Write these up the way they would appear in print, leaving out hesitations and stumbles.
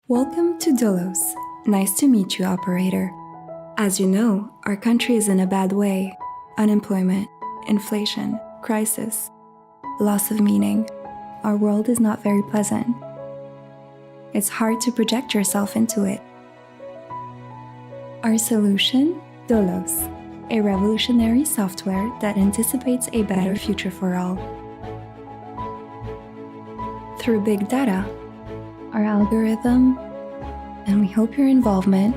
Welcome to Dolos. Nice to meet you, operator. As you know, our country is in a bad way. Unemployment, inflation, crisis, loss of meaning. Our world is not very pleasant. It's hard to project yourself into it. Our solution? Dolos, a revolutionary software that anticipates a better future for all. Through big data, our algorithm, and we hope your involvement,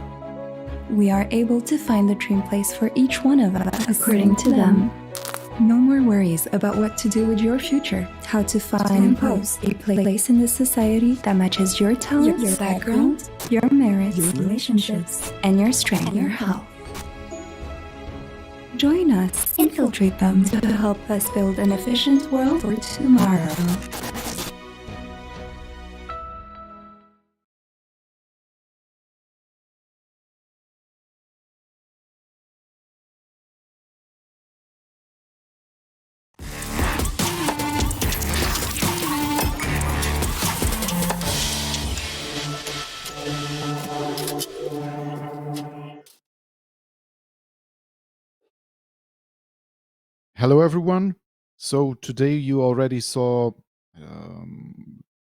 we are able to find the dream place for each one of us according to them. No more worries about what to do with your future, how to find and impose a place in this society that matches your talents, your background, your merits, your relationships, and your strength, your health. Join us, infiltrate them to help us build an efficient world for tomorrow. Hello, everyone. So today you already saw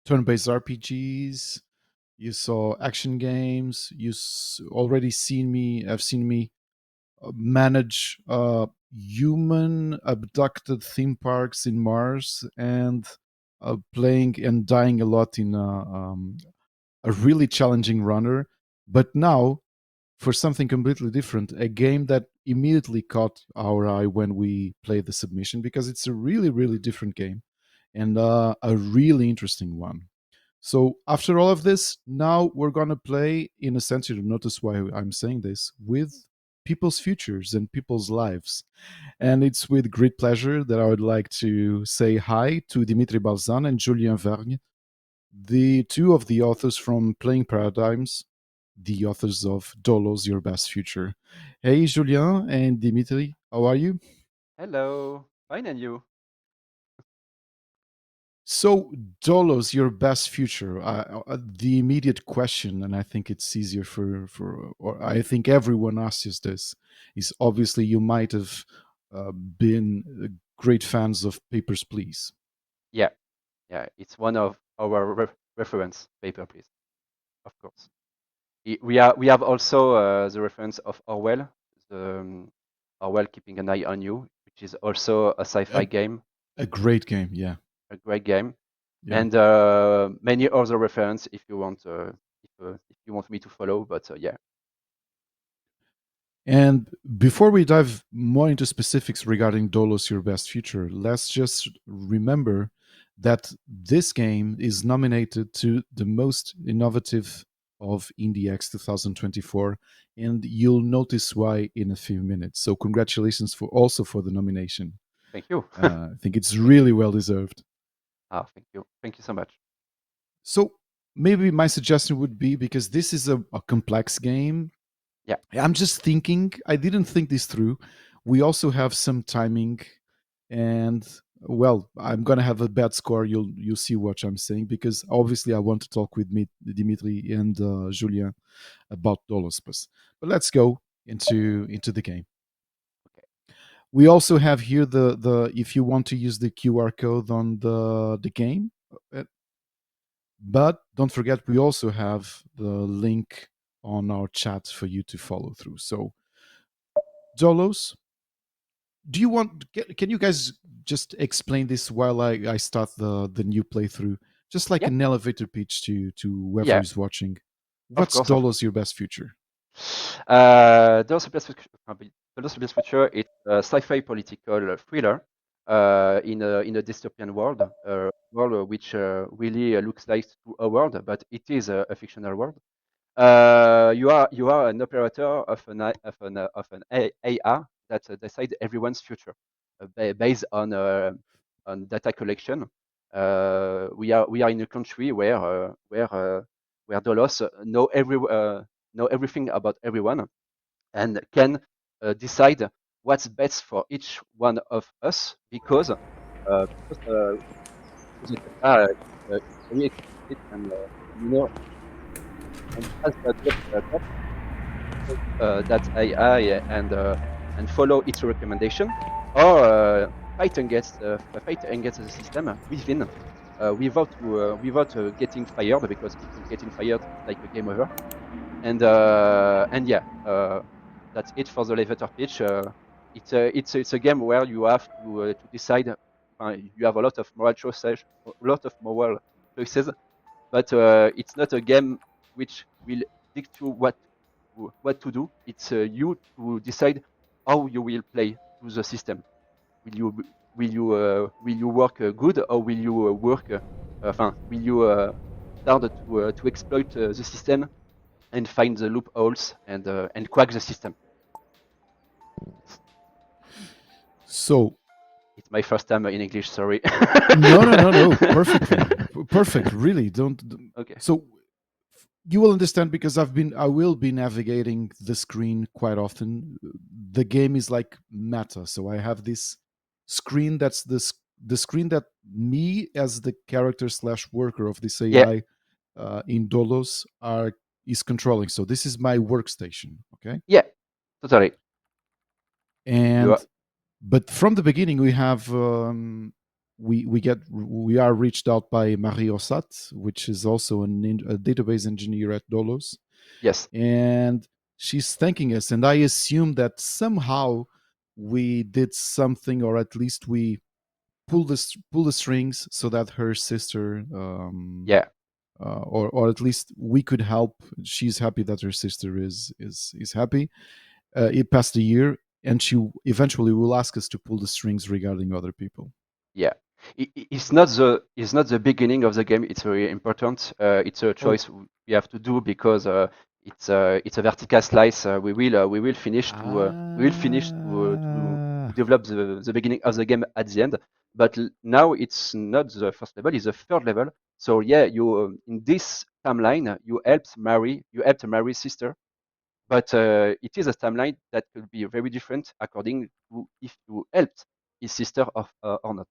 turn-based RPGs. You saw action games. Already seen me. Have seen me manage human abducted theme parks in Mars and playing and dying a lot in a really challenging runner. But now for something completely different, a game that immediately caught our eye when we played the submission because it's a really, really different game and a really interesting one. So, after all of this, now we're going to play, in a sense, you notice why I'm saying this, with people's futures and people's lives. And it's with great pleasure that I would like to say hi to Dimitri Balzan and Julien Vergne, the two of the authors from Playing Paradigms, the authors of Dolos Your Best Future. Hey, Julien and Dimitri, how are you? Hello, fine, and you? So, Dolos Your Best Future. The immediate question, and I think it's easier or I think everyone asks this, is obviously you might have been great fans of Papers, Please. Yeah, yeah, it's one of our reference paper, please, of course. We have also the reference of Orwell, the Orwell Keeping an Eye on You, which is also a sci-fi A, game, a great game, yeah, a great game, yeah. and many other reference if you want me to follow. But yeah, And before we dive more into specifics regarding Dolos Your Best Future, let's just remember that this game is nominated to the most innovative of IndieX 2024, and you'll notice why in a few minutes. So congratulations for the nomination. thank you, I think it's thank you. really well deserved. Thank you so much. So maybe my suggestion would be, because this is a complex game, Yeah, I'm just thinking, I didn't think this through. We also have some timing, and well, I'm gonna have a bad score. You'll see what I'm saying, because obviously I want to talk with me, Dimitri and Julien about Dolospas. But let's go into the game. okay, We also have here the if you want to use the QR code on the game, uh, but don't forget we also have the link on our chat for you to follow through. So Dolos, do you want can you guys just explain this while I start the new playthrough, just like yeah, an elevator pitch to whoever yeah, is watching? of What's course, of Dolos Your Best Future? Doors of Blessed Doors of Blessed Future, it's a sci-fi political thriller in a dystopian world which really looks like to a world, but it is a fictional world. You are an operator of an AI that decides everyone's future based on data collection. We are in a country where Dolos know everything about everyone and can decide what's best for each one of us because the data is very expensive and you know and as a developer, that AI and follow its recommendation, or fight against the system within, without getting fired, because if you getting fired, it's like a game over. And yeah, that's it for the elevator pitch. It's a game where you have to decide. You have a lot of moral choices, but it's not a game which will dictate you what to do. It's you to decide how you will play to the system. Will you will you work good, or will you will you start to exploit the system and find the loopholes and crack the system? So It's my first time in English. Sorry. no, perfectly, perfect. Really, don't. Okay. So you will understand because I will be navigating the screen quite often. The game is like meta, so I have this screen that's the screen that me as the character slash worker of this Yeah. AI in Dolos are is controlling. So this is my workstation, okay? Yeah. Totally. You And are. but from the beginning we have we are reached out by Marie Ossat, which is also a database engineer at Dolos, Yes. and she's thanking us. And I assume that somehow we did something, or at least we pull the strings so that her sister, Yeah. or at least we could help. She's happy that her sister is happy. It passed a year, and she eventually will ask us to pull the strings regarding other people. Yeah. It's not the beginning of the game. It's very important. It's a Oh, choice we have to do, because it's a vertical slice. We will finish to develop the beginning of the game at the end. But now it's not the first level; it's the third level. So yeah, you in this timeline you helped Mary's sister, but it is a timeline that could be very different according to if you helped his sister or not.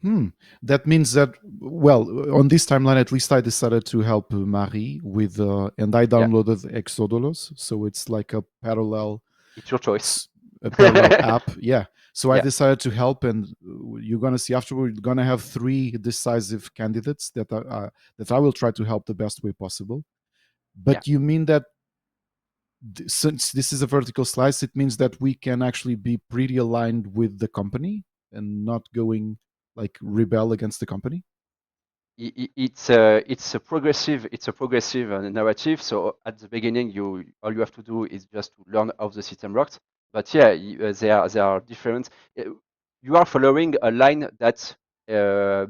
Hmm. That means that, well, on this timeline, at least I decided to help Marie with, and I Yeah, downloaded Exodolos, so it's like it's your choice. a parallel app. Yeah. So I Yeah, decided to help, and you're gonna see afterward. You're gonna have three decisive candidates that I will try to help the best way possible. yeah. But you mean that since this is a vertical slice, it means that we can actually be pretty aligned with the company and not going like rebel against the company. It's a progressive narrative. So at the beginning, all you have to do is just to learn how the system works. But yeah, they are different. Uh, You are following a line that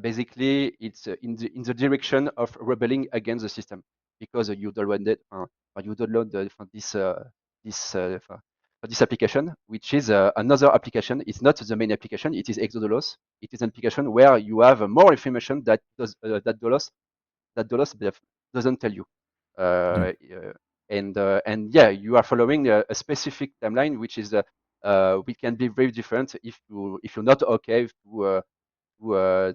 basically it's in the direction of rebelling against the system, because you download this application, which is another application. It's not the main application. It is Exodolos. It is an application where you have more information that Dolos doesn't tell you. Yeah. And yeah, you are following a specific timeline, which is we can be very different if you're not okay to uh, to, uh,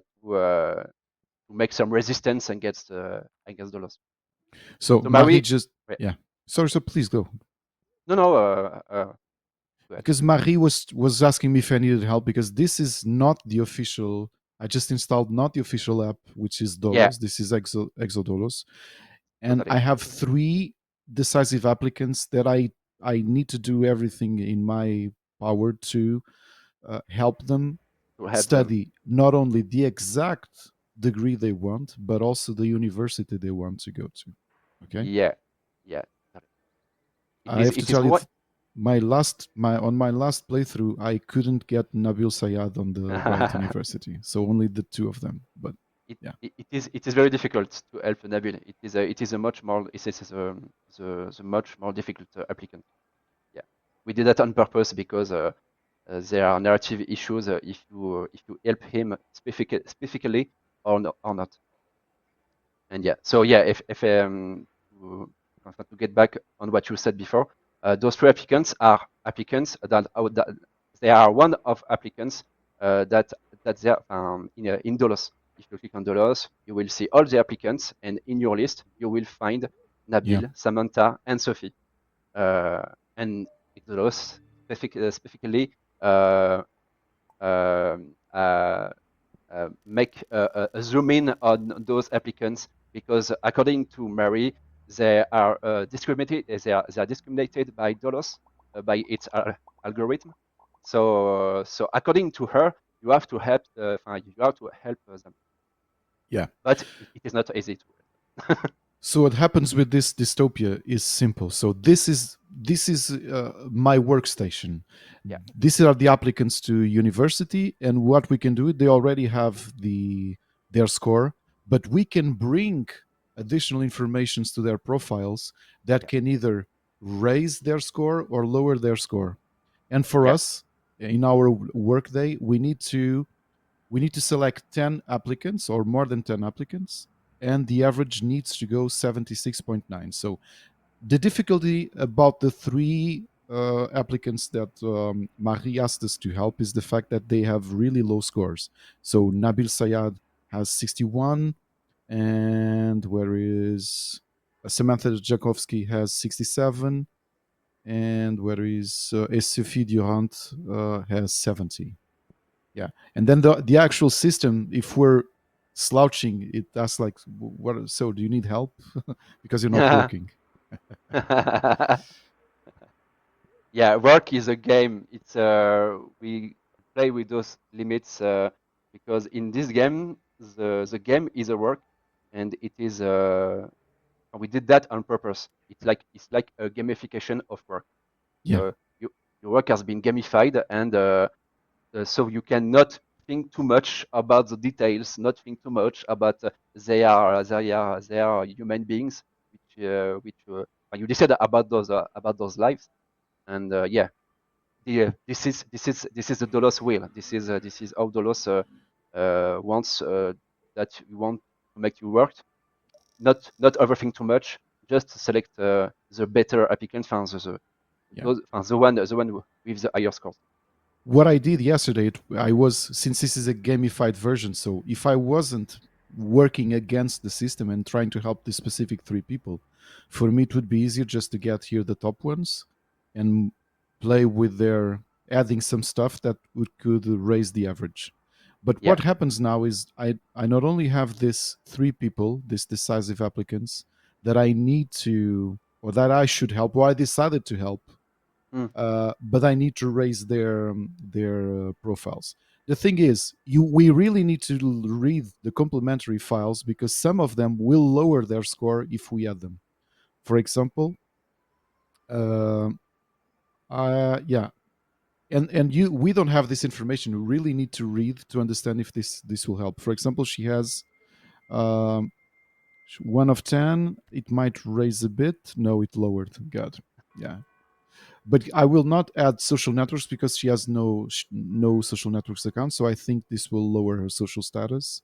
to make some resistance against Dolos. So So Marie Marie, just, right. yeah. Sorry, so please go. No, no, go ahead. Because Marie was asking me if I needed help because this is not the official. I just installed not the official app, which is Yeah, Dolos. This is Exodolos, and totally. I have three decisive applicants that I need to do everything in my power to help them To help them. study not only the exact degree they want, but also the university they want to go to. Okay, Yeah, yeah. Totally. It I is. have to It is tell you, what. my last playthrough, I couldn't get Nabil Sayad on the right university, so only the two of them. But it, yeah, it is very difficult to help Nabil. It is a much more the much more difficult applicant. Yeah, we did that on purpose because there are narrative issues if you help him specifically or not. And yeah, so yeah, if to get back on what you said before, those three applicants are applicants that they are one of applicants that they are in Dolos. If you click on Dolos, you will see all the applicants, and in your list you will find Yeah. Nabil, Samantha, and Sophie. And Dolos specifically uh, um, uh, make a zoom in on those applicants because according to Mary, they are discriminated. They are discriminated by Dolos by its algorithm. So according to her, you have to help. You have to help them, Yeah. but it is not easy to. So what happens with this dystopia is simple. So this is my workstation. Yeah, These are the applicants to university, and what we can do, they already have their score, but we can bring additional informations to their profiles that yeah, can either raise their score or lower their score. And for yeah, us, in our workday, we need to select 10 applicants or more than 10 applicants, and the average needs to go 76.9. So the difficulty about the three applicants that Marie asked us to help is the fact that they have really low scores. So Nabil Sayad has 61, and where is Samantha Jakovsky has 67, and where is Sophie Durant has 70. Yeah, and then the actual system, if we're slouching, it asks like, what? So do you need help because you're not yeah. working? Yeah, work is a game. It's we play with those limits because in this game the game is a work, and it is we did that on purpose. It's like a gamification of work. Yeah, You, your work has been gamified, and so you cannot think too much about the details, not think too much about they are human beings, which you decide about those lives, and yeah, this is the Dolos will. This is how Dolos wants that you want to make you work. Not overthink too much. Just select the better applicant, yeah. the one with the higher scores. What I did yesterday, I was, since this is a gamified version, so if I wasn't working against the system and trying to help the specific three people, for me it would be easier just to get here the top ones and play with their adding some stuff that could raise the average. But Yeah. what happens now is I not only have this three people, this decisive applicants that I need to, or that I should help, or I decided to help, Mm. but I need to raise their profiles. The thing is, we really need to read the complementary files because some of them will lower their score if we add them. For example, uh, yeah, and you we don't have this information. We really need to read to understand if this will help. For example, she has um, 1 of 10. It might raise a bit. No, it lowered. God, yeah. But I will not add social networks because she has no social networks account. So I think this will lower her social status.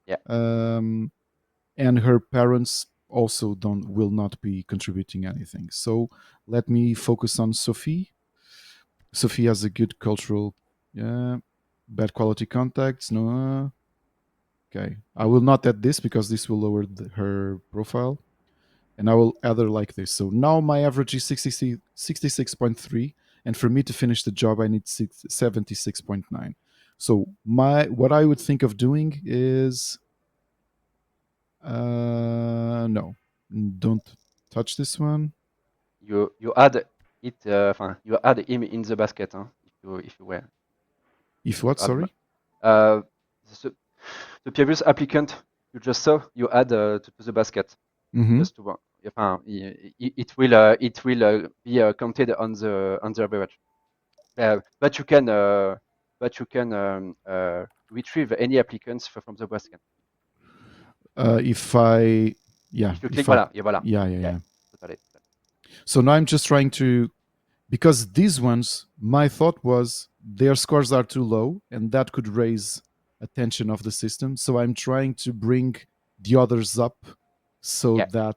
Yeah. Um, and her parents also don't will not be contributing anything. So let me focus on Sophie. Sophie has a good cultural, yeah, bad quality contacts. No, okay. I will not add this because this will lower her profile, and I will add her like this. So now my average is 66.3, and for me to finish the job, I need 76.9. So what I would think of doing is no, don't touch this one. You add it. You add him in the basket. Huh? If you were If what? you add Sorry. uh, the, the previous applicant you just saw, you add to the basket. Mm-hmm. Just to it will be counted on the average. But you can retrieve any applicants from the basket. If I, yeah, If you click, if I, voilà, voilà. yeah, yeah, Yeah, yeah. totally. So now I'm just trying to, because these ones, my thought was their scores are too low and that could raise attention of the system. So I'm trying to bring the others up so Yeah, that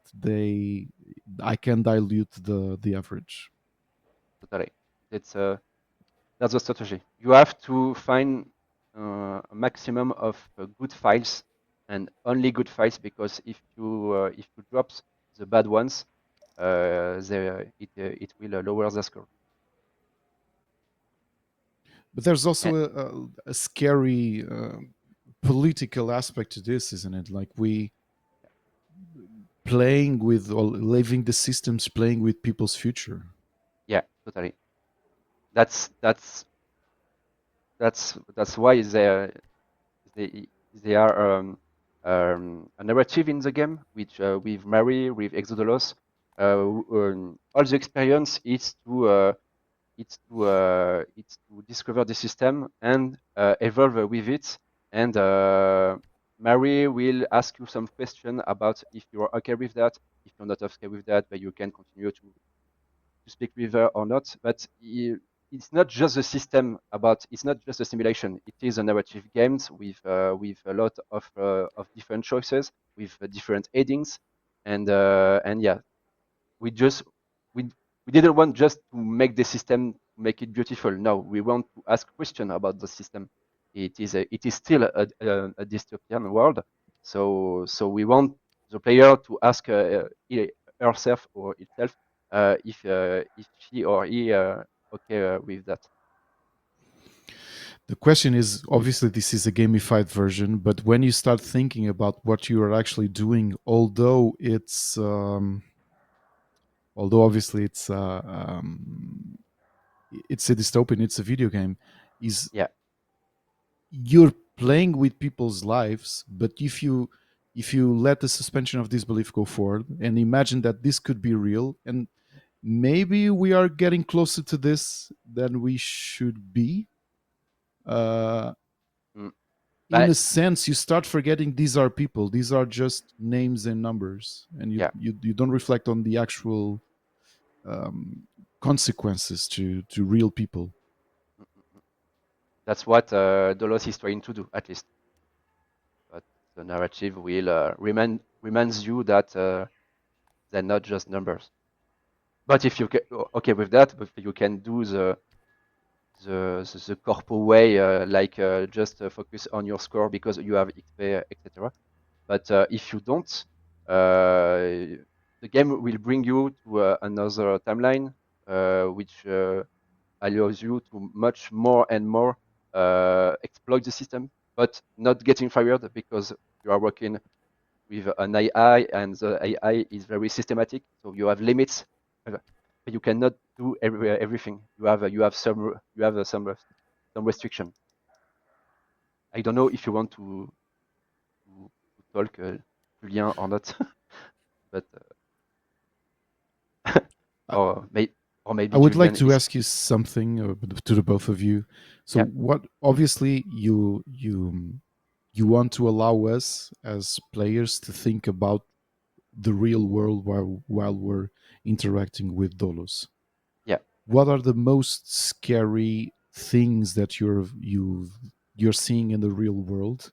I can dilute the average. totally. It's That's the strategy. You have to find a maximum of good files and only good files, because if you drop the bad ones, it will lower the score. But there's And, also a scary political aspect to this, isn't it? Like we playing with or leaving the systems playing with people's future. yeah, totally. That's that's that's why they they are a narrative in the game, which with Mary, with Exodolos, all the experience is to it's to discover the system and evolve with it. And Mary will ask you some question about if you are okay with that. If you're not okay with that, but you can continue to speak with her or not. But it's not just a system about. It's not just a simulation. It is a narrative games with a lot of different choices, with different headings, and yeah, we just we we didn't want just to make the system make it beautiful. No, we want to ask question about the system. It is still a dystopian world. So we want the player to ask herself or itself if she or he okay with that. The question is obviously this is a gamified version, but when you start thinking about what you are actually doing, although obviously it's a dystopian, it's a video game, is Yeah, you're playing with people's lives, but if you let the suspension of disbelief go forward and imagine that this could be real, and maybe we are getting closer to this than we should be, uh, mm. in But a sense you start forgetting these are people, these are just names and numbers, and you yeah, you, you don't reflect on the actual um, consequences to real people. mm, mm, mm. That's what Dolos is trying to do, at least. But the narrative will reminds you that they're not just numbers. But if you okay with that, but you can do the corpo way, like just focus on your score because you have XP, etc. But if you don't, the game will bring you to another timeline, which allows you to much more and more exploit the system, but not getting fired because you are working with an AI, and the AI is very systematic. So you have limits. You cannot do everything. You have some restriction. I don't know if you want to talk, Julien, or not, but I, or I maybe would like Julian to is, ask you something to the both of you. So yeah, what obviously you want to allow us as players to think about the real world while we're interacting with Dolos. yeah, What are the most scary things that you're seeing in the real world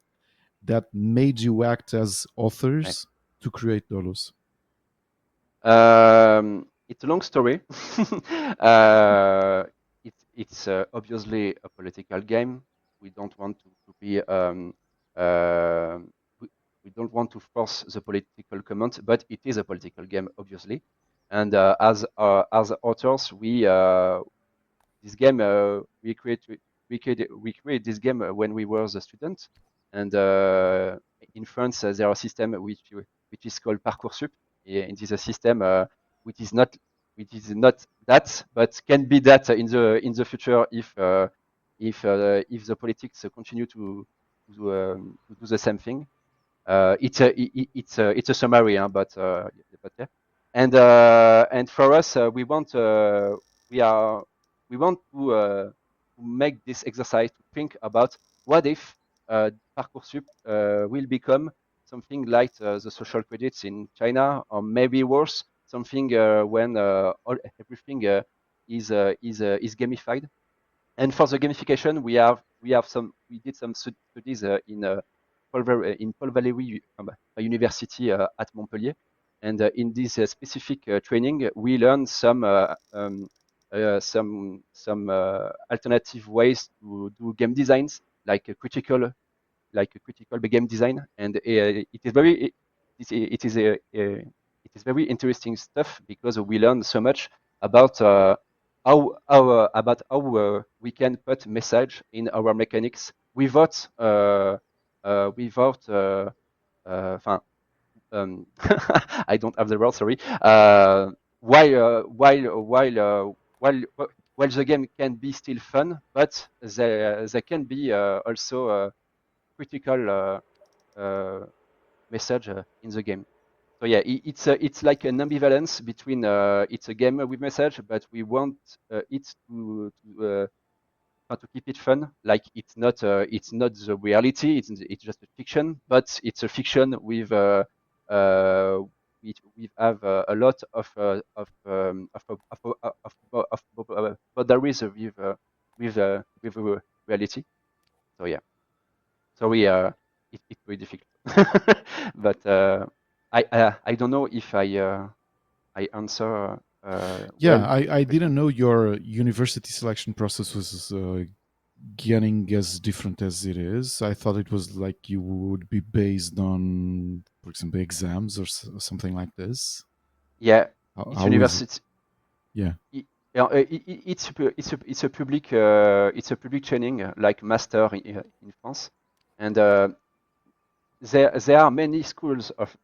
that made you act as right. authors to create Dolos? It's a long story. uh, it's obviously a political game. We don't want to be uh, we, we don't want to force the political comment, but it is a political game, obviously. And as authors, we this game we create this game when we were the student, and in France there are a system which is called Parcoursup. It is a system which is not which is not that, but can be that in the future if the politics continue to do the same thing. It's a summary, huh, but yeah. And for us, we are we want to make this exercise to think about what if Parcoursup will become something like the social credits in China, or maybe worse, something when everything is gamified. And for the gamification, we did some studies in Paul Valéry University at Montpellier, and in this specific training, we learned some alternative ways to do game designs, like a critical game design, and it is very it is it is very interesting stuff because we learn so much about how we can put message in our mechanics without without enfin, I don't have the word, sorry. While the game can be still fun, but there can be also a critical message in the game. So yeah, it's like an ambivalence between it's a game with message, but we want it to keep it fun. Like it's not the reality. It's just a fiction, but it's a fiction with we have a lot of boundaries with reality. So yeah, sorry, it's very difficult, but I don't know if I answer Yeah, well I the question. didn't know your university selection process was getting as different as it is. I thought it was like you would be based on, for example, exams or something like this. Yeah, it's How is it? university. Yeah. Yeah, it's a public training like master in France, and there are many schools of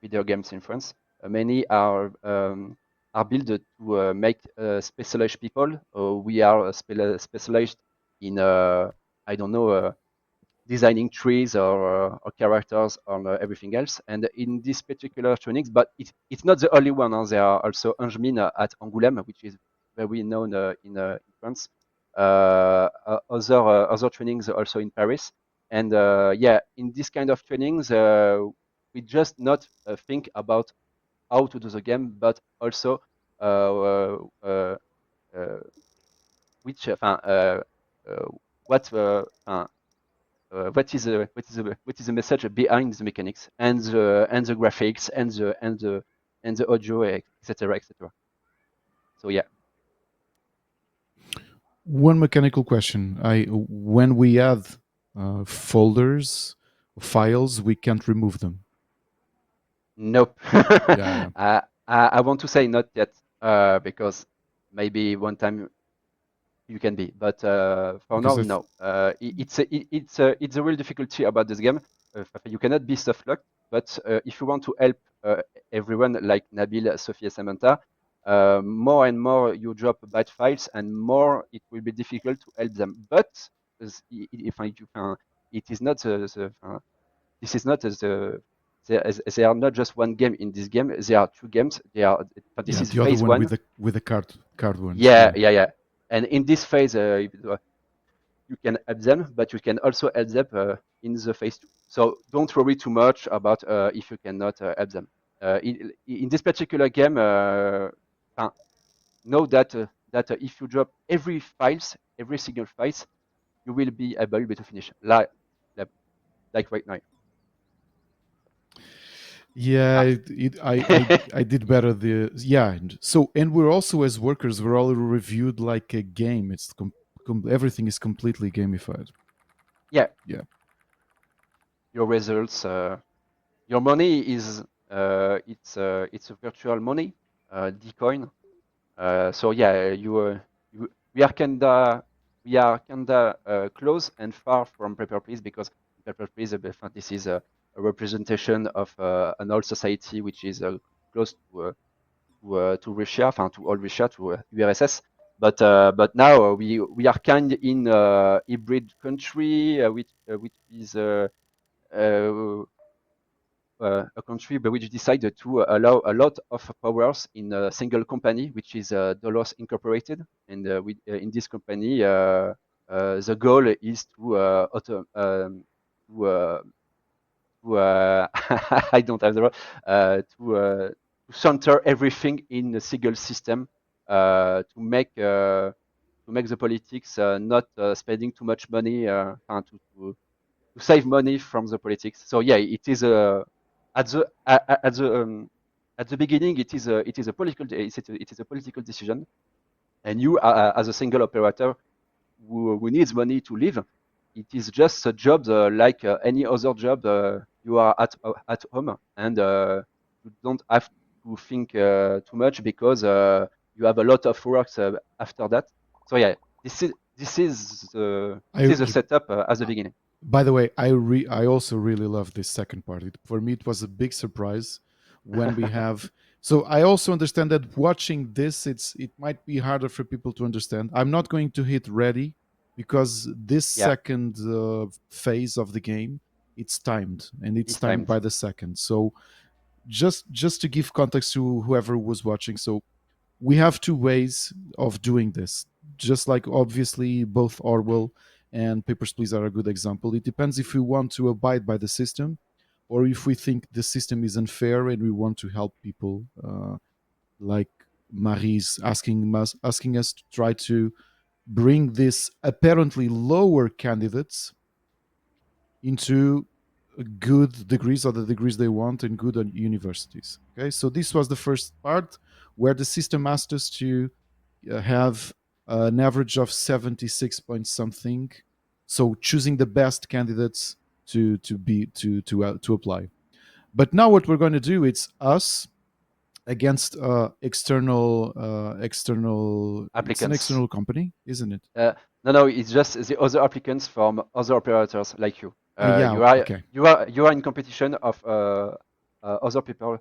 video games in France. Many are built to make specialized people. We are specialized in I don't know designing trees or characters or everything else. And in this particular trainings, but it's not the only one. There are also Angemin at Angoulême, which is very known in France. Other trainings also in Paris. And yeah, in this kind of trainings, we just not think about how to do the game, but also uh, uh, uh, which, uh, what, what is the message behind the mechanics and the graphics and the audio, etc., etc. So yeah, One mechanical question. I When we add folders, files, we can't remove them. nope. Yeah, yeah. I want to say not yet because maybe one time you can be, but for Because now, no. It's a real difficulty about this game. You cannot be soft locked, but if you want to help everyone like Nabil, Sophie, Samantha, more and more you drop bad files, and more it will be difficult to help them. But if you can, it is not this is not they are not just one game in this game. There are two games. This Yeah, is the other phase one one. with the card ones. Yeah, Yeah. yeah, yeah. And in this phase, you can help them, but you can also help them in the phase two. So don't worry too much about if you cannot help them. In this particular game, know that if you drop every single files, you will be able to finish like, like right now. Yeah, Ah. I did better. And we're also, as workers, we're all reviewed like a game. It's everything is completely gamified. Yeah, Yeah. your results, your money is it's a virtual money, Dcoin. So yeah, we are kinda close and far from Paper Please because Paper Please, this is a representation of an old society which is close to Russia, to all Russia, to URSS. But now we are kind in hybrid country, which is uh, a country which decided to allow a lot of powers in a single company, which is Dolos Incorporated. And in this company, the goal is to, uh, I don't have the word, to center everything in a single system to make the politics not spending too much money to save money from the politics. So yeah, it is at the at the beginning it is a political it is a political decision, and you as a single operator who needs money to live, it is just a job like any other job. You are at home and you don't have to think too much because you have a lot of works after that. So yeah, this I is the setup at the beginning. by the way, I also really love this second part. For me, it was a big surprise when we have. So I also understand that watching this, it might be harder for people to understand. I'm not going to hit ready because this Yeah, second phase of the game, it's timed and it's it's timed timed. by the second. So just to give context to whoever was watching, so we have two ways of doing this. Just like obviously both Orwell and Papers, Please are a good example. It depends if we want to abide by the system or if we think the system is unfair and we want to help people, like Marie's asking us to try to bring this apparently lower candidates into good degrees or the degrees they want in good universities. Okay, so this was the first part where the system asked us to have an average of 76 point something, so choosing the best candidates to apply. But now what we're going to do, it's us against external, it's an Applicants. external company, isn't it? Uh, no, it's just the other applicants from other operators like you. Yeah, okay. You are in competition of other people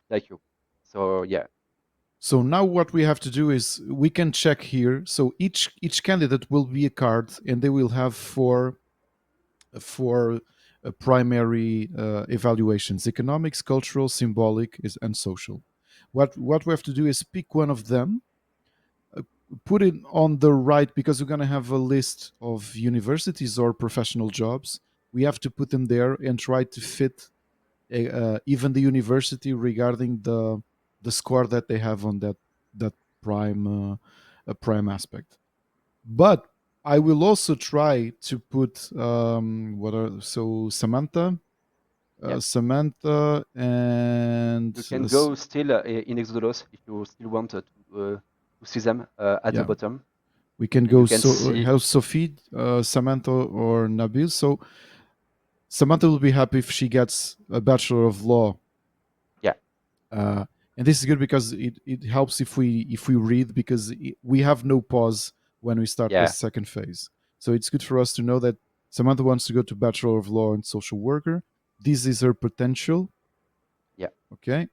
like you. So yeah, So now what we have to do is we can check here. So each candidate will be a card, and they will have four primary evaluations: economics, cultural, symbolic, and social. What we have to do is pick one of them, uh, put it on the right because we're going to have a list of universities or professional jobs. We have to put them there and try to fit even the university regarding the score that they have on that prime aspect. But I will also try to put what are so yeah. Samantha and You can go still in Exodus if you still want to see them at the yeah, bottom, we can and go you can so see. have Sophie, Samantha, or Nabil. So Samantha will be happy if she gets a Bachelor of Law. Yeah, uh, and this is good because it helps if we read because we have no pause when we start the yeah, second phase. So it's good for us to know that Samantha wants to go to Bachelor of Law and Social Worker. This is her potential. yeah. Okay.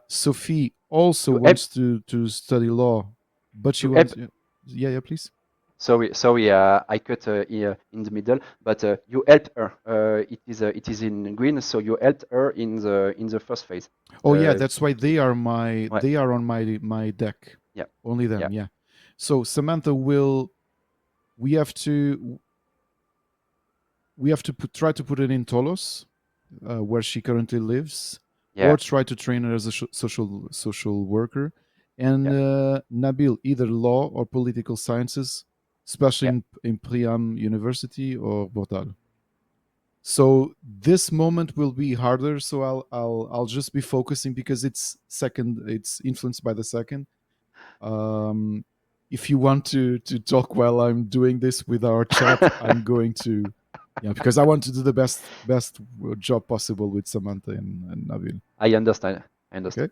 Sophie also You help. wants to study law, but she You help. wants. Yeah, please. Sorry, I cut here in the middle, but you helped her. It is in green, so you helped her in the first phase. Oh yeah, The that's why they are my Ouais, they are on my deck. yeah, Only yeah, them. Yeah. So Samantha will. We have to try to put it in Tolos, where she currently lives, or yeah, try to train her as a social worker. And yeah, Nabil, either law or political sciences, especially yeah. in Priam University or Bortal. So this moment will be harder. So I'll just be focusing because it's second. It's influenced by the second. Um, if you want to talk while I'm doing this with our chat, I'm going to, yeah, because I want to do the best job possible with Samantha and Nabil. I understand. I Okay, understand.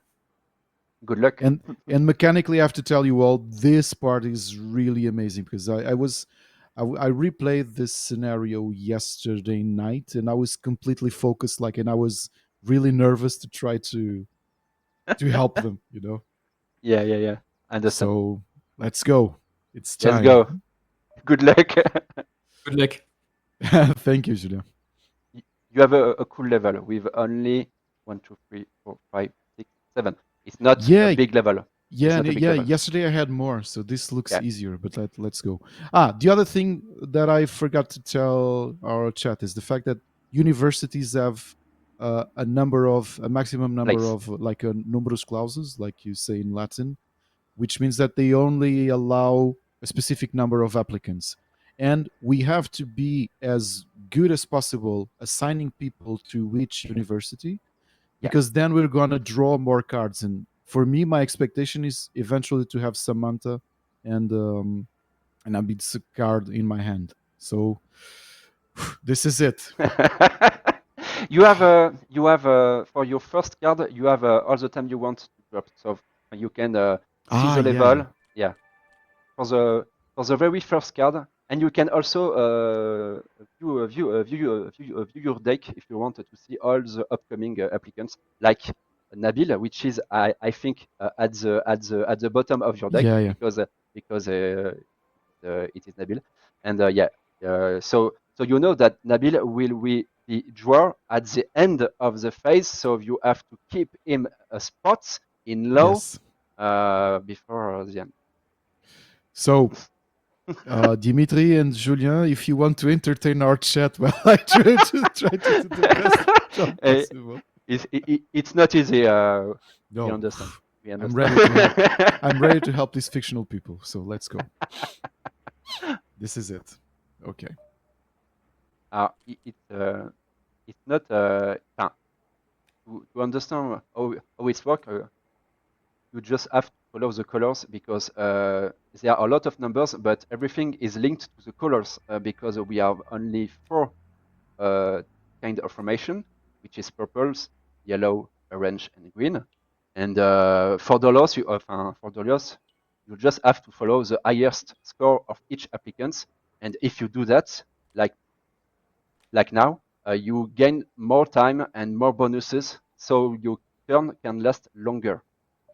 Good luck. and mechanically, I have to tell you all, this part is really amazing because I replayed this scenario yesterday night and I was completely focused, like, and I was really nervous to try to help them, you know. Yeah, yeah, yeah. I understand. So let's go. It's Let's go. time. Good luck. Good luck. Thank you, Julien. You have a cool level with only 1, 2, 3, 4, 5, 6, 7. It's not a Yeah, big level. It's yeah, not a big yeah. level. Yesterday I had more, so this looks Yeah, easier. But let's go. The other thing that I forgot to tell our chat is the fact that universities have a maximum number place. of, like, a numerus clausus, like you say in Latin, which means that they only allow a specific number of applicants. And we have to be as good as possible assigning people to each university Yeah. because then we're going to draw more cards. And for me, my expectation is eventually to have Samantha and Abid's card in my hand. So this is it. You have for your first card, you have all the time you want to drop. So you can see the level. Yeah. For the very first card, and you can also view your deck if you want to see all the upcoming applicants, like Nabil, which is I think at the bottom of your deck Yeah, yeah. because it is Nabil, and yeah, so you know that Nabil will be draw at the end of the phase, so you have to keep him a spot in low Yes. before the end. So, Dimitri and Julien, if you want to entertain our chat, well, I try to do the best job Eh, possible. it's not easy. We No, understand. We I'm understand. ready to help. I'm ready to help these fictional people. So let's go. This is it. Okay. It's not to understand how it's work. You just have to follow the colors because there are a lot of numbers, but everything is linked to the colors because we have only four kind of formation, which is purples, yellow, orange, and green. And for Dolos, you just have to follow the highest score of each applicant. And if you do that, like now, you gain more time and more bonuses, so your turn can last longer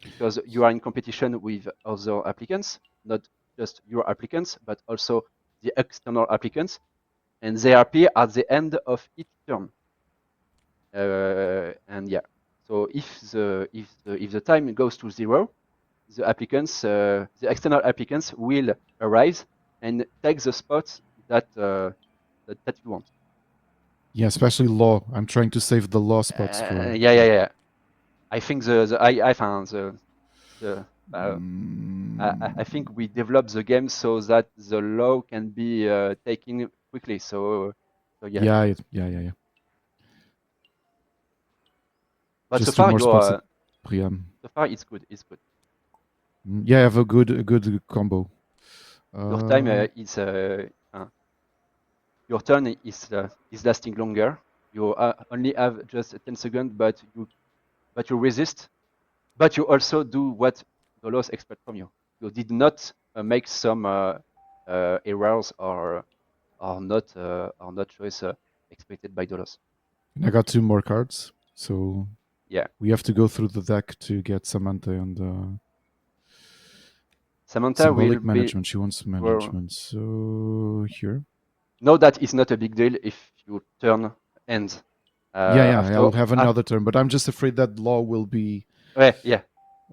because you are in competition with other applicants, not just your applicants, but also the external applicants, and they appear at the end of each turn. And yeah, so if the time goes to 0, the external applicants will arise and take the spots that that you want. Yeah, especially law. I'm trying to save the law spots for. Yeah. I think I found the I think we developed the game so that the law can be taken quickly. So yeah. Yeah. But Just two more spots at Priam. so far it's good. It's good. Yeah, I have a good combo. Your time is your turn is lasting longer. You only have just 10 seconds, but you resist. But you also do what Dolos expect from you. You did not make some errors or not choice expected by Dolos. And I got two more cards, so Yeah, we have to go through the deck to get Samantha and Samantha will symbolic be. management. She wants Well, management. So here. no, that is not a big deal if you turn ends. Yeah, After. I'll have another turn, but I'm just afraid that law will be Yeah.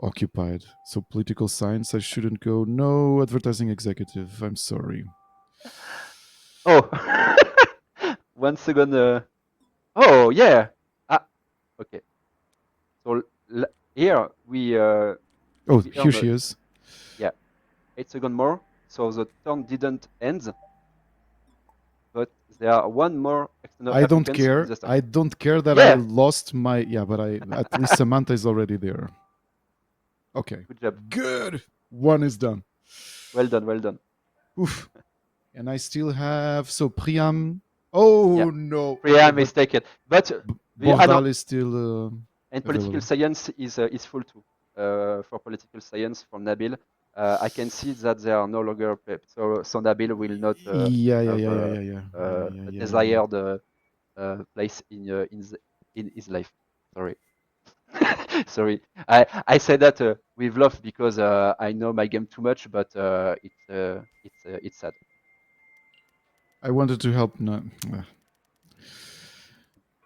occupied. So political science, I shouldn't go. No, advertising executive. I'm sorry. Oh, 1 second. Oh yeah. Okay. So here we Oh, we here earn she is. yeah 8 seconds more. So the turn didn't end, but there are one more external I don't applicants in care. the start. I don't care that I Yeah, lost my. Yeah, but I at least Samantha is already there. Okay, good job. good. One is done. Well done. Well done. Oof. And I still have Priam. Yeah, Oh no. Okay, Priam but is taken, but no, Bordal is still and political available. science is full too. For political science from Nabil, I can see that they are no longer prepped. So Nabil will not have a Yeah. desired place in his life. Sorry. Sorry, I say that with love because I know my game too much, but it's sad. I wanted to help. No.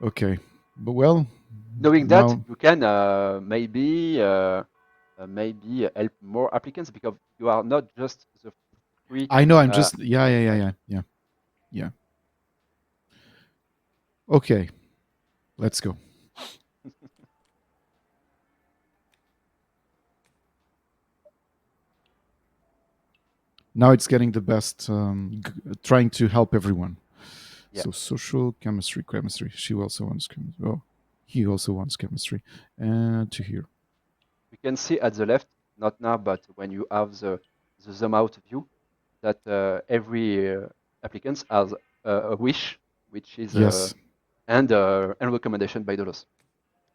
Okay, but well, Knowing that, now you can maybe help more applicants because you are not just the free. I know. I'm Uh, just yeah. Okay, let's go. Now it's getting the best. Trying to help everyone. yeah, So social chemistry. She also wants chemistry. Oh, he also wants chemistry. And to here. we can see at the left, not now, but when you have the zoom out view, that every applicant has a wish, which is Yes. and recommendation by Dolos.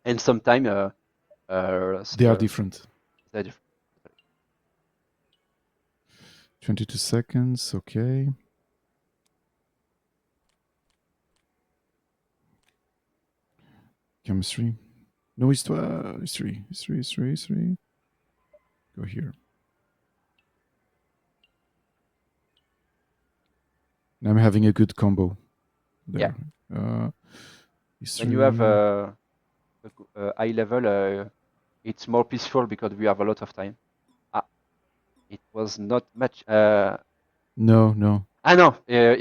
And sometimes They are different. they're different. 22 seconds. Okay. Chemistry. No, history. Go here. And I'm having a good combo there. When you have a high level, it's more peaceful because we have a lot of time. It was not much. No. No,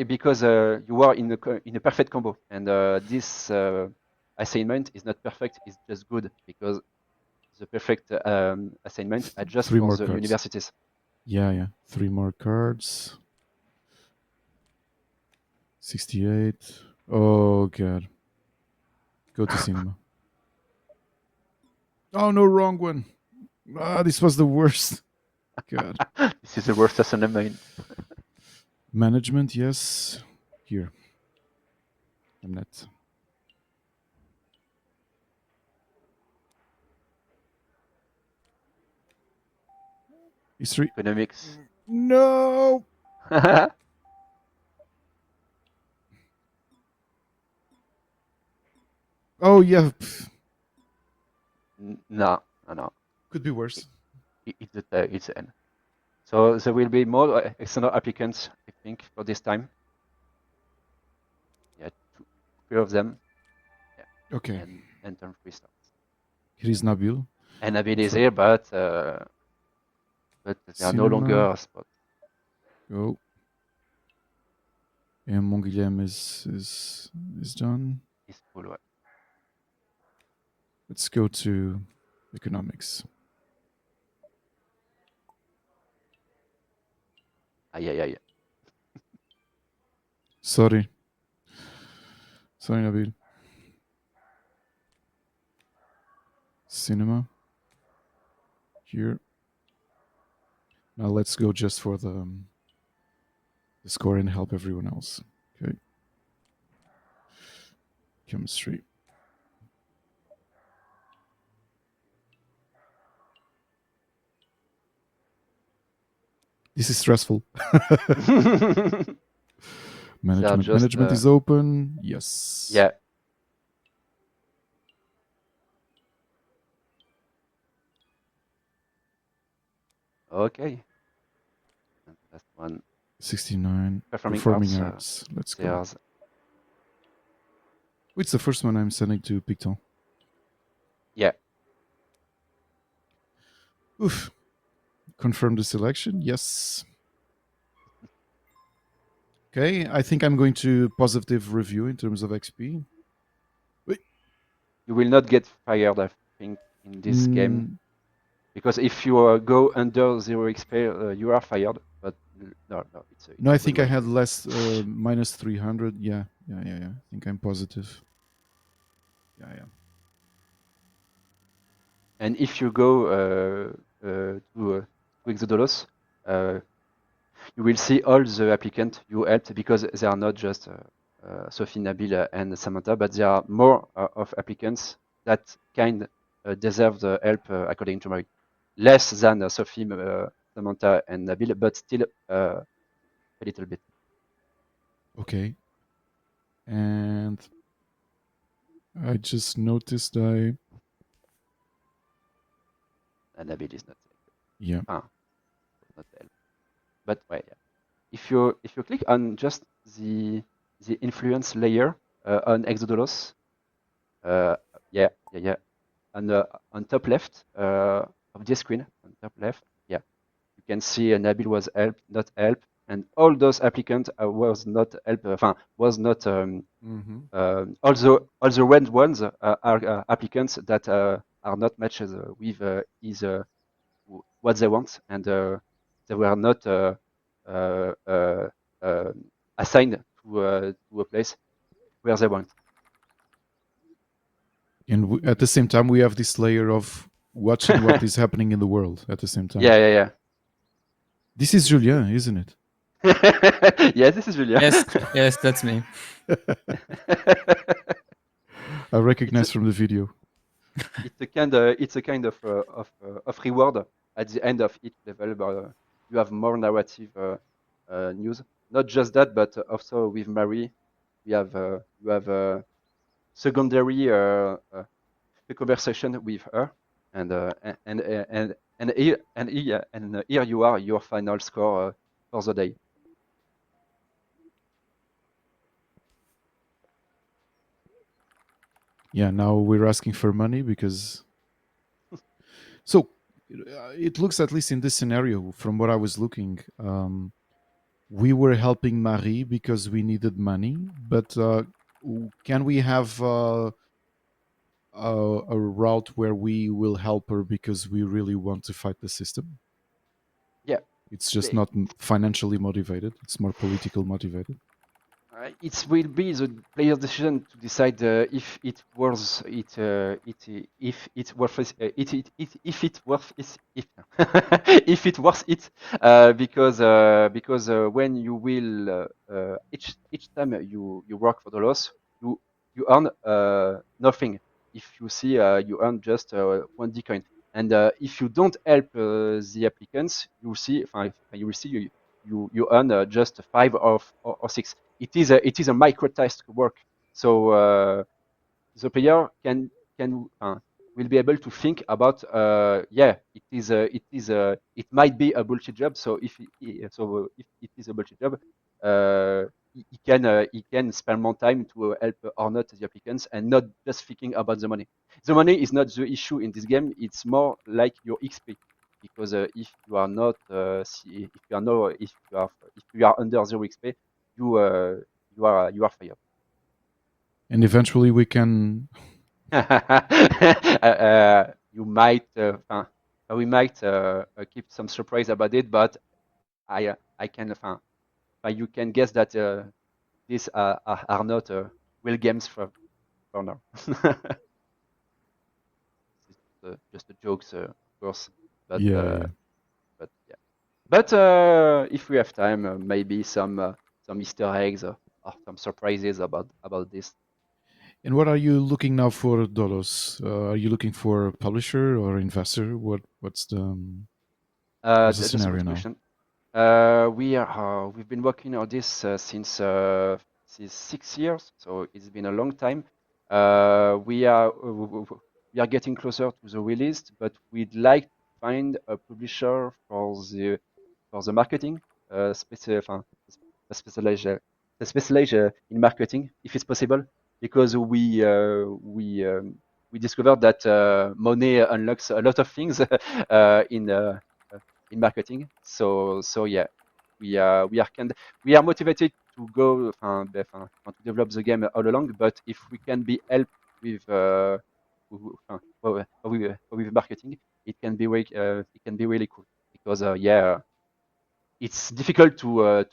because you are in a perfect combo, and this assignment is not perfect. It's just good because the perfect assignment adjusts 3 for more the cards. universities. Yeah. 3 more cards. 68. Oh god. Go to cinema. Oh no, wrong one. This was the worst. God. This is the worst assignment. Management, yes. Here. I'm not. History. Economics. No. Oh yeah. No. Could be worse. It's N. So there will be more external applicants, I think, for this time. Yeah, 3 of them. Yeah. Okay. And turn 3 starts. Here is Nabil. And Nabil is here, but there are no longer spots. Go. And Monguilhem is done. It's full. Right? Let's go to economics. Yeah. Sorry, Nabil. Cinema. Here. Now let's go just for the score and help everyone else. Okay. Chemistry. This is stressful. Management is open. Yes. Yeah. Okay. And last one. 69. Performing arts. Let's go. Sales. It's the first one I'm sending to Picton. Yeah. Oof. Confirm the selection. Yes. Okay, I think I'm going to positive review in terms of XP. Wait. You will not get fired, I think, in this game. Because if you go under 0 XP, you are fired. But no, it's I think I had less, minus 300. Yeah. I think I'm positive. Yeah. And if you go to Dolos, you will see all the applicants you helped because they are not just Sophie, Nabil, and Samantha, but there are more of applicants that deserve the help according to Marie. Less than Sophie, Samantha, and Nabil, but still a little bit. Okay. And I just noticed And Nabil is not. Yeah. Not help. But well, yeah. If you click on just the influence layer on Exodolos, yeah, on top left of the screen, on top left, yeah, you can see Nabil was help, not help, and all those applicants was not help, was not. All the red ones are applicants that are not matched with his what they want, and they were not assigned to a place where they want. And at the same time, we have this layer of watching what is happening in the world at the same time. Yeah. This is Julien, isn't it? Yes, this is Julien. Yes, that's me. I It's a, recognize from the video. it's a kind of reward at the end of each level. You have more narrative news. Not just that, but also with Mary, you have a secondary conversation with her, and here you are, your final score for the day. Yeah, now we're asking for money because. So it looks, at least in this scenario, from what I was looking, we were helping Marie because we needed money, but can we have a route where we will help her because we really want to fight the system? Yeah, It's just not financially motivated, it's more political motivated. it will be the player's decision to decide if it worth it, if it worth if it worth it, if if it worth it, because when you will each time you work for the loss, you you earn nothing. If you see, you earn just 1 Bitcoin, and if you don't help the applicants, you will see you earn just 5 or 6. It is a micro task work. So the player can will be able to think about, yeah, it might be a bullshit job. So if it is a bullshit job, he can spend more time to help or not the applicants, and not just thinking about the money. The money is not the issue in this game. It's more like your XP, because if you are not if you are no if you are under 0 XP, you you are fired. And eventually we can. You might we might keep some surprise about it, but I can you can guess that these are not real games for now. Just a jokes, of course, but Yeah, yeah. yeah. But if we have time, maybe some Easter eggs, or some surprises about this. And what are you looking now for, Dolos? Are you looking for a publisher or investor? What's the That's a scenario good now? question. We've been working on this since 6 years, so it's been a long time. We are getting closer to the release, but we'd like to find a publisher for the marketing, specialize specialize in marketing, if it's possible, because we discovered that money unlocks a lot of things in marketing. So yeah, we are we are kind we are motivated to go to develop the game all along. But if we can be helped with with marketing, it can be really cool, because yeah, it's difficult to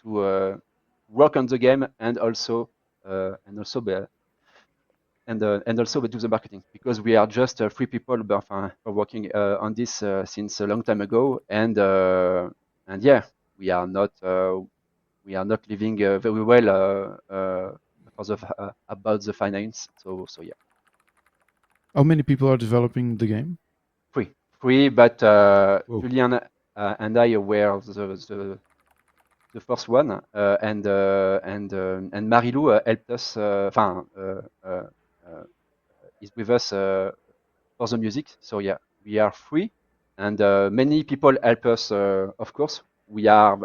work on the game, and also and also do the marketing, because we are just 3 people working on this since a long time ago, and yeah, we are not living very well about the finance. So yeah, How many people are developing the game? three, but Whoa. Julian and I were the first one, and Marilou helped us, is with us for the music. So yeah, we are free, and many people help us. Of course, we are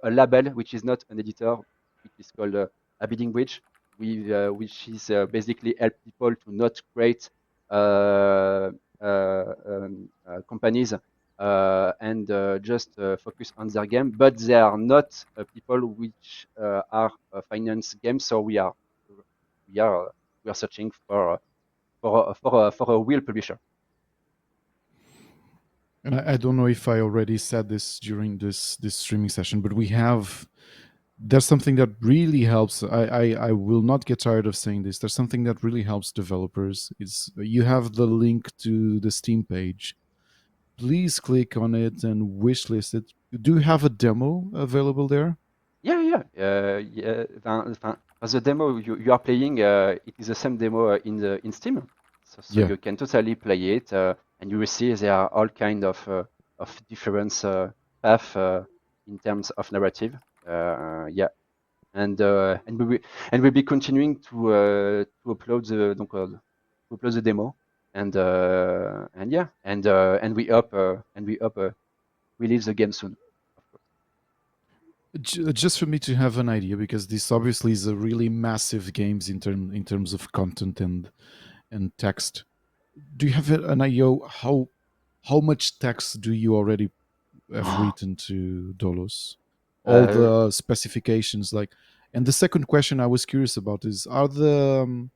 a label which is not an editor, which is called a bidding bridge, which is basically help people to not create companies and just focus on their game. But they are not people which are finance games. So we are we are searching for a real publisher. And I don't know if I already said this during this streaming session, but there's something that really helps. I will not get tired of saying this. There's something that really helps developers. Is you have the link to the Steam page. Please click on it and wishlist it. Do you have a demo available there? Yeah, yeah, yeah. the demo you are playing, it is the same demo in Steam, so Yeah. you can totally play it, and you will see there are all kind of different path in terms of narrative. Yeah, and we'll be continuing to upload the demo, and yeah, and we hope release the game soon, of course. Just for me to have an idea, because this obviously is a really massive games in terms of content and text. Do you have an idea how much text do you already have written to Dolos? All Uh, the specifications, like. And the second question I was curious about is: are the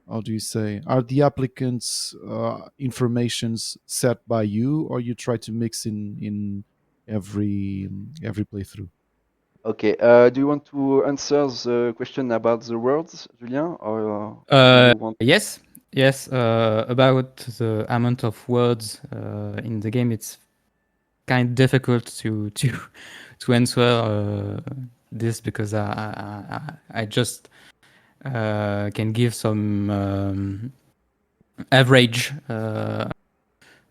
how do you say, are the applicants informations set by you, or you try to mix in every playthrough? Okay. Do you want to answer the question about the words, Julien, or do Uh, you want? yes, yes. About the amount of words in the game, it's kind of difficult to answer this because I just can give some average,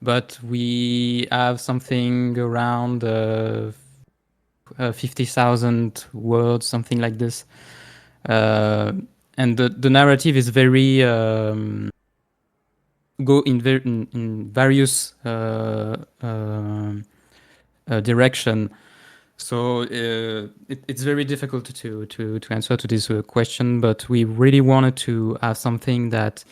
but we have something around 50,000 words, something like this. And the narrative is very go in various direction. So it's very difficult to answer to this question, but we really wanted to have something that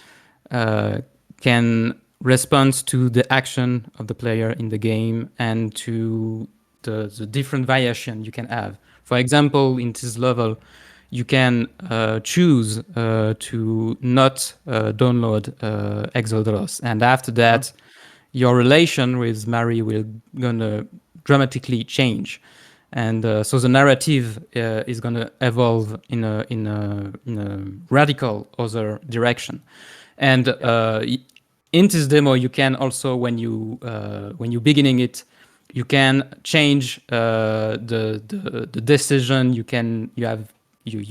can respond to the action of the player in the game and to the different variation you can have. For example, in this level, you can choose to not download Exodus, and after that, your relation with Mary will gonna dramatically change, and so the narrative is gonna evolve in a radical other direction. And in this demo, you can also when you beginning it, you can change the decision you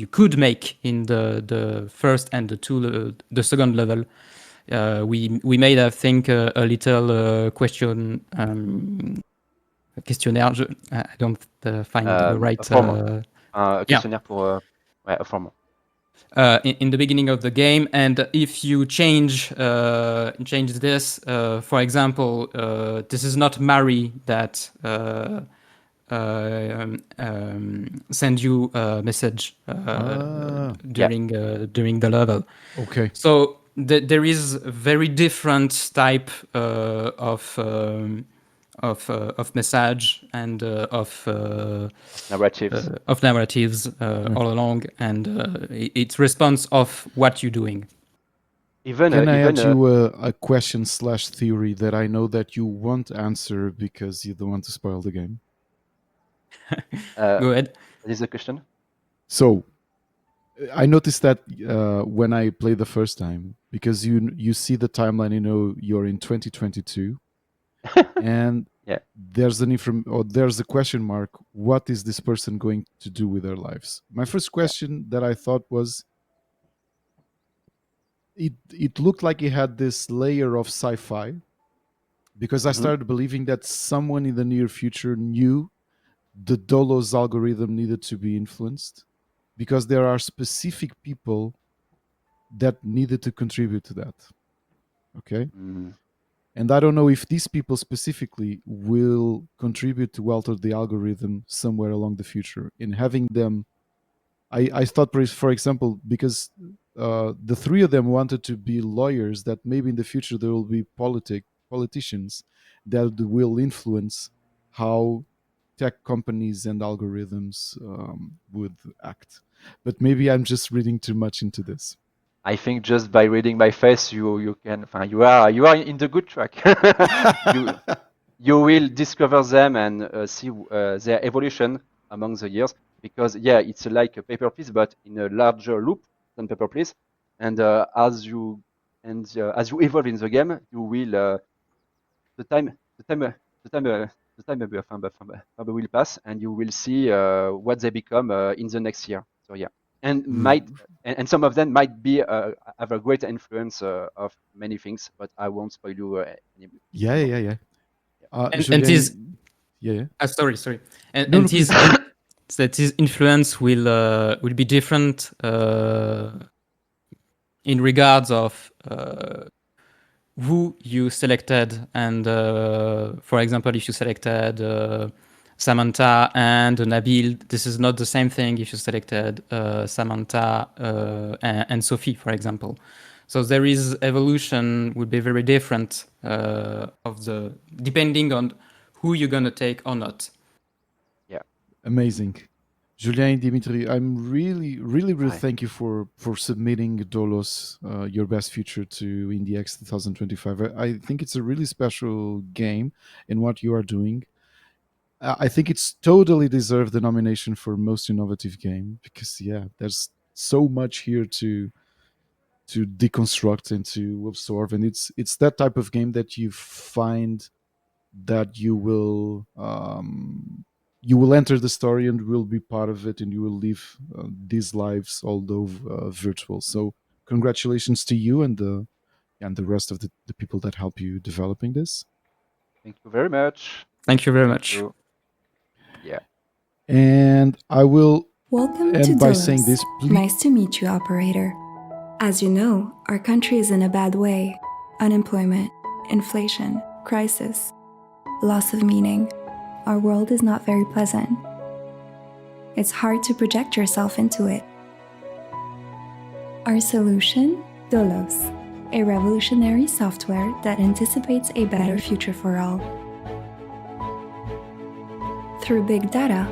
could make in the first and the second level. We made, I think, a little questionnaire. I don't find the right. A form, Yeah. questionnaire pour, ouais, a form. In the beginning of the game, and if you change this, for example, this is not Mary that send you a message Yeah. during the level. Okay. So there is a very different type of message and Narratives. of narratives all along, and it's response of what you're doing. Even Can I even add you a question slash theory that I know that you won't answer because you don't want to spoil the game? Go ahead. what is the question? So I noticed that when I played the first time, because you see the timeline, you know you're in 2022, and Yeah. there's there's a question mark. What is this person going to do with their lives? My first question that I thought was, it looked like it had this layer of sci-fi, because I Mhm. started believing that someone in the near future knew the Dolos algorithm needed to be influenced, because there are specific people that needed to contribute to that. Okay. Mm. And I don't know if these people specifically will contribute to alter the algorithm somewhere along the future. In having them, I thought, for example, because the three of them wanted to be lawyers, that maybe in the future there will be politicians that will influence how tech companies and algorithms would act. But maybe I'm just reading too much into this. I think just by reading my face, you can. You are in the good track. you you will discover them and see their evolution among the years. Because yeah, it's like a paper please, but in a larger loop than paper please. And as you evolve in the game, you will the time the time the time the time will pass, and you will see what they become in the next year. So yeah, and and some of them might be have a great influence of many things, but I won't spoil you anymore. Yeah. And this, Julien, yeah. sorry, and No, and no, please. this influence will be different in regards of who you selected, and for example, if you selected Samantha and Nabil, this is not the same thing if you selected Samantha and Sophie, for example. So there is evolution would be very different depending on who you're gonna take or not. Yeah. Amazing. Julien and Dimitri, I'm really Hi. thank you for submitting Dolos, Your Best Future to IndieX 2025. I think it's a really special game in what you are doing. I think it's totally deserved the nomination for most innovative game because there's so much here to deconstruct and to absorb, and it's that type of game that you find that you will enter the story and will be part of it, and you will live these lives, although virtual. So congratulations to you and the rest of the people that help you developing this. Thank you very much. Thank you very Thank much. you. Yeah. And I will Welcome to end by Dolos. saying this, please. Nice to meet you, operator. As you know, our country is in a bad way. Unemployment, inflation, crisis, loss of meaning. Our world is not very pleasant. It's hard to project yourself into it. Our solution? Dolos, a revolutionary software that anticipates a better future for all. Through big data,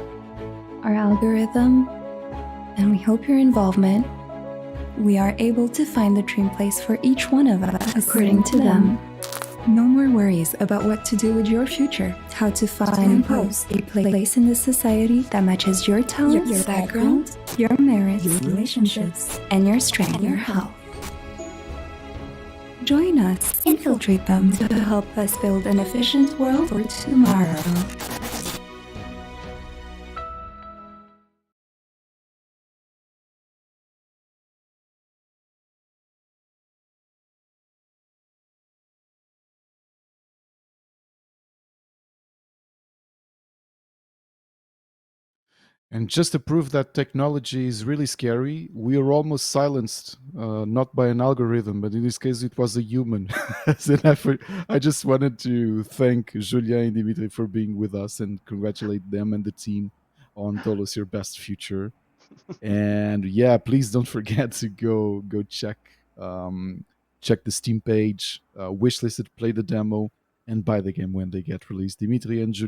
our algorithm, and we hope your involvement, we are able to find the dream place for each one of us according to them. No more worries about what to do with your future, how to find and post a place in the society that matches your talents, your background, your merits, your relationships, and your strength, and your health. Join us, infiltrate them to help us build an efficient world for tomorrow. And just to prove that technology is really scary, we are almost silenced, not by an algorithm, but in this case, it was a human. As an effort. I just wanted to thank Julien and Dimitri for being with us and congratulate them and the team on Dolos Your Best Future. And please don't forget to go check check the Steam page, wishlist it, play the demo, and buy the game when they get released. Dimitri and Julien,